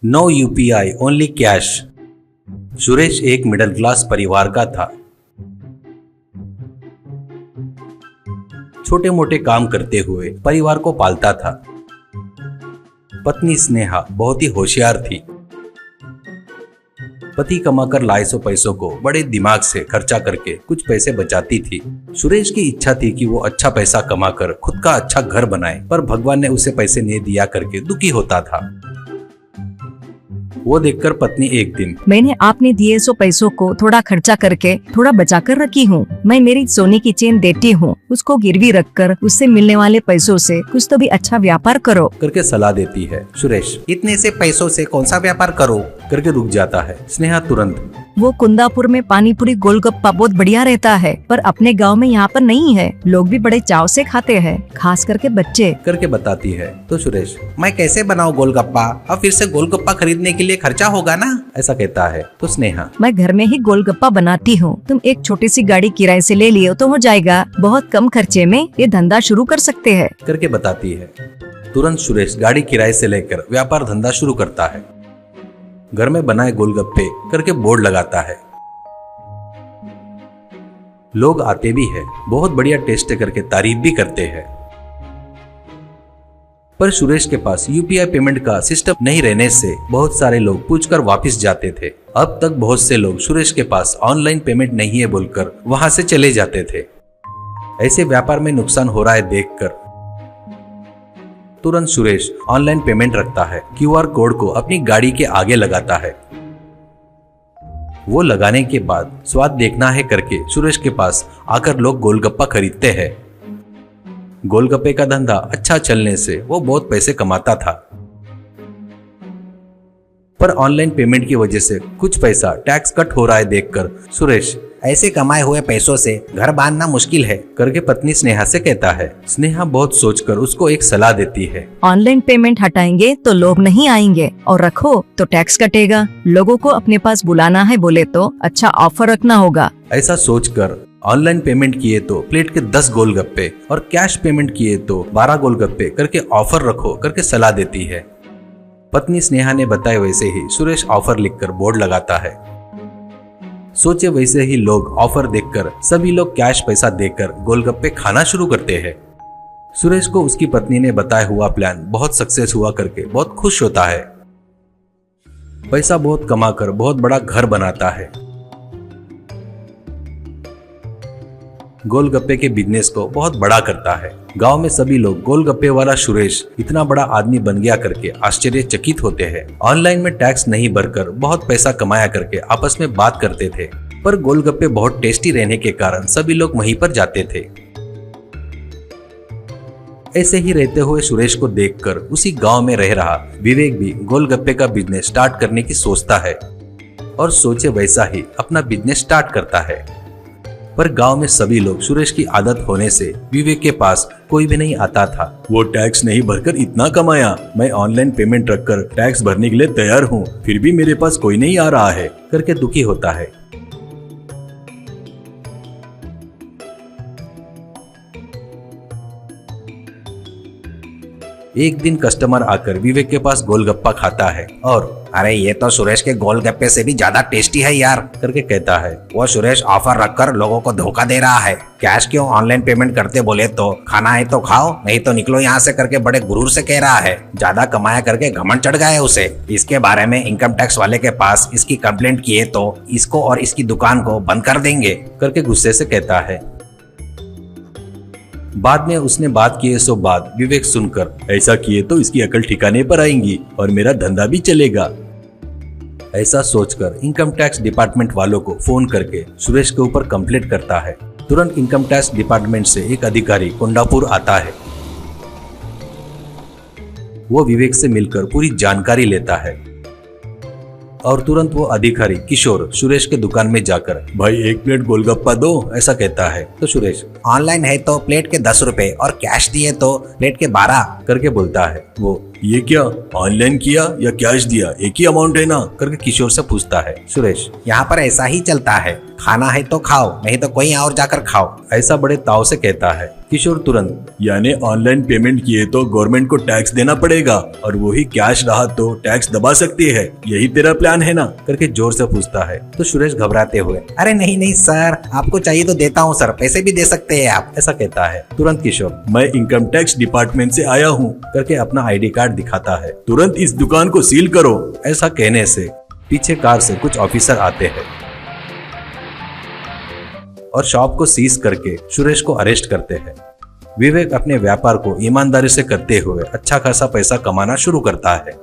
No UPI only cash. Suresh एक middle class परिवार का था। छोटे मोटे काम करते हुए परिवार को पालता था। पत्नी स्नेहा बहुत ही होशियार थी। पति कमाकर लाए सौ पैसों को बड़े दिमाग से खर्चा करके कुछ पैसे बचाती थी। सुरेश की इच्छा थी कि वो अच्छा पैसा कमाकर खुद का अच्छा घर बनाए, पर भगवान ने उसे पैसे नहीं दिया करके दुखी होता था। वो देखकर पत्नी एक दिन, मैंने आपने दिए 100 पैसों को थोड़ा खर्चा करके थोड़ा बचा कर रखी हूँ। मैं मेरी सोने की चेन देती हूँ, उसको गिरवी रखकर उससे मिलने वाले पैसों से कुछ तो भी अच्छा व्यापार करो करके सलाह देती है। सुरेश इतने से पैसों से कौन सा व्यापार करो करके रुक जाता है। स्नेहा तुरंत, वो कुंदापुर में पानी पूरी गोलगप्पा बहुत बढ़िया रहता है, पर अपने गांव में यहाँ पर नहीं है। लोग भी बड़े चाव से खाते हैं, खास करके बच्चे करके बताती है। तो सुरेश, मैं कैसे बनाऊं गोलगप्पा? अब फिर से गोलगप्पा खरीदने के लिए खर्चा होगा ना, ऐसा कहता है। तो स्नेहा, मैं घर में ही गोलगप्पा बनाती हूँ, तुम एक छोटी सी गाड़ी किराए से ले लियो तो हो जाएगा। बहुत कम खर्चे में ये धंधा शुरू कर सकते हैं करके बताती है। तुरंत सुरेश गाड़ी किराए से लेकर व्यापार धंधा शुरू करता है। घर में बनाए गोलगप्पे करके बोर्ड लगाता है। लोग आते भी है, बहुत बढ़िया टेस्ट करके तारीफ भी करते हैं। पर सुरेश के पास यूपीआई पेमेंट का सिस्टम नहीं रहने से बहुत सारे लोग पूछकर वापस जाते थे। अब तक बहुत से लोग सुरेश के पास ऑनलाइन पेमेंट नहीं है बोलकर वहां से चले जाते थे। ऐसे व्यापार में नुकसान हो रहा है देखकर तुरंत सुरेश ऑनलाइन पेमेंट रखता है। क्यूआर कोड को अपनी गाड़ी के आगे लगाता है। वो लगाने के बाद स्वाद देखना है करके सुरेश के पास आकर लोग गोलगप्पा खरीदते हैं। गोलगप्पे का धंधा अच्छा चलने से वो बहुत पैसे कमाता था, पर ऑनलाइन पेमेंट की वजह से कुछ पैसा टैक्स कट हो रहा है देखकर सुरेश, ऐसे कमाए हुए पैसों से घर बांधना मुश्किल है करके पत्नी स्नेहा से कहता है। स्नेहा बहुत सोचकर उसको एक सलाह देती है। ऑनलाइन पेमेंट हटाएंगे तो लोग नहीं आएंगे, और रखो तो टैक्स कटेगा। लोगों को अपने पास बुलाना है बोले तो अच्छा ऑफर रखना होगा। ऐसा सोचकर ऑनलाइन पेमेंट किए तो प्लेट के 10 गोलगप्पे और कैश पेमेंट किए तो 12 गोलगप्पे करके ऑफर रखो करके सलाह देती है। पत्नी स्नेहा ने बताए वैसे ही सुरेश ऑफर लिखकर बोर्ड लगाता है। सोचे वैसे ही लोग ऑफर देखकर सभी लोग कैश पैसा देकर गोलगप्पे खाना शुरू करते हैं। सुरेश को उसकी पत्नी ने बताया हुआ प्लान बहुत सक्सेस हुआ करके बहुत खुश होता है। पैसा बहुत कमाकर बहुत बड़ा घर बनाता है। गोलगप्पे के बिजनेस को बहुत बड़ा करता है। गांव में सभी लोग गोलगप्पे वाला सुरेश इतना बड़ा आदमी बन गया करके आश्चर्यचकित होते हैं। ऑनलाइन में टैक्स नहीं भरकर बहुत पैसा कमाया करके आपस में बात करते थे, पर गोलगप्पे बहुत टेस्टी रहने के कारण सभी लोग वहीं पर जाते थे। ऐसे ही रहते हुए सुरेश को देखकर उसी गांव में रह रहा विवेक भी गोलगप्पे का बिजनेस स्टार्ट करने की सोचता है और सोचे वैसा ही अपना बिजनेस स्टार्ट करता है। पर गांव में सभी लोग सुरेश की आदत होने से विवेक के पास कोई भी नहीं आता था। वो टैक्स नहीं भरकर इतना कमाया, मैं ऑनलाइन पेमेंट रखकर टैक्स भरने के लिए तैयार हूँ, फिर भी मेरे पास कोई नहीं आ रहा है करके दुखी होता है। एक दिन कस्टमर आकर विवेक के पास गोलगप्पा खाता है और अरे ये तो सुरेश के गोलगप्पे से भी ज्यादा टेस्टी है यार करके कहता है। वो सुरेश ऑफर रखकर लोगों को धोखा दे रहा है। कैश क्यों, ऑनलाइन पेमेंट करते बोले तो खाना है तो खाओ, नहीं तो निकलो यहाँ से करके बड़े गुरूर से कह रहा है। ज्यादा कमाया करके घमंड चढ़ गया है उसे। इसके बारे में इनकम टैक्स वाले के पास इसकी कंप्लेंट किए तो इसको और इसकी दुकान को बंद कर देंगे करके गुस्से से कहता है। बाद में उसने बात किए सो बात विवेक सुनकर, ऐसा किए तो इसकी अकल ठिकाने पर आएंगी और मेरा धंधा भी चलेगा। ऐसा सोचकर इनकम टैक्स डिपार्टमेंट वालों को फोन करके सुरेश के ऊपर कंप्लेंट करता है। तुरंत इनकम टैक्स डिपार्टमेंट से एक अधिकारी कुंडापुर आता है। वो विवेक से मिलकर पूरी जानकारी लेता है और तुरंत वो अधिकारी किशोर सुरेश के दुकान में जाकर, भाई एक प्लेट गोलगप्पा दो, ऐसा कहता है। तो सुरेश, ऑनलाइन है तो प्लेट के 10 रुपए और कैश दिए तो प्लेट के 12 करके बोलता है। वो ये क्या ऑनलाइन किया या कैश दिया, एक ही अमाउंट है ना, करके किशोर से पूछता है। सुरेश, यहाँ पर ऐसा ही चलता है, खाना है तो खाओ, नहीं तो कोई और जाकर खाओ, ऐसा बड़े ताव से कहता है। किशोर तुरंत, यानी ऑनलाइन पेमेंट किए तो गवर्नमेंट को टैक्स देना पड़ेगा और वही कैश रहा तो टैक्स दबा सकती है, यही तेरा प्लान है ना, करके जोर से पूछता है। तो सुरेश घबराते हुए, अरे नहीं नहीं सर, आपको चाहिए तो देता हूँ सर, पैसे भी दे सकते हैं आप, ऐसा कहता है। तुरंत किशोर, मैं इनकम टैक्स डिपार्टमेंट से आया हूँ, करके अपना ID कार्ड दिखाता है। तुरंत इस दुकान को सील करो। ऐसा कहने से पीछे कार से कुछ ऑफिसर आते हैं और शॉप को सीज करके सुरेश को अरेस्ट करते हैं। विवेक अपने व्यापार को ईमानदारी से करते हुए अच्छा खासा पैसा कमाना शुरू करता है।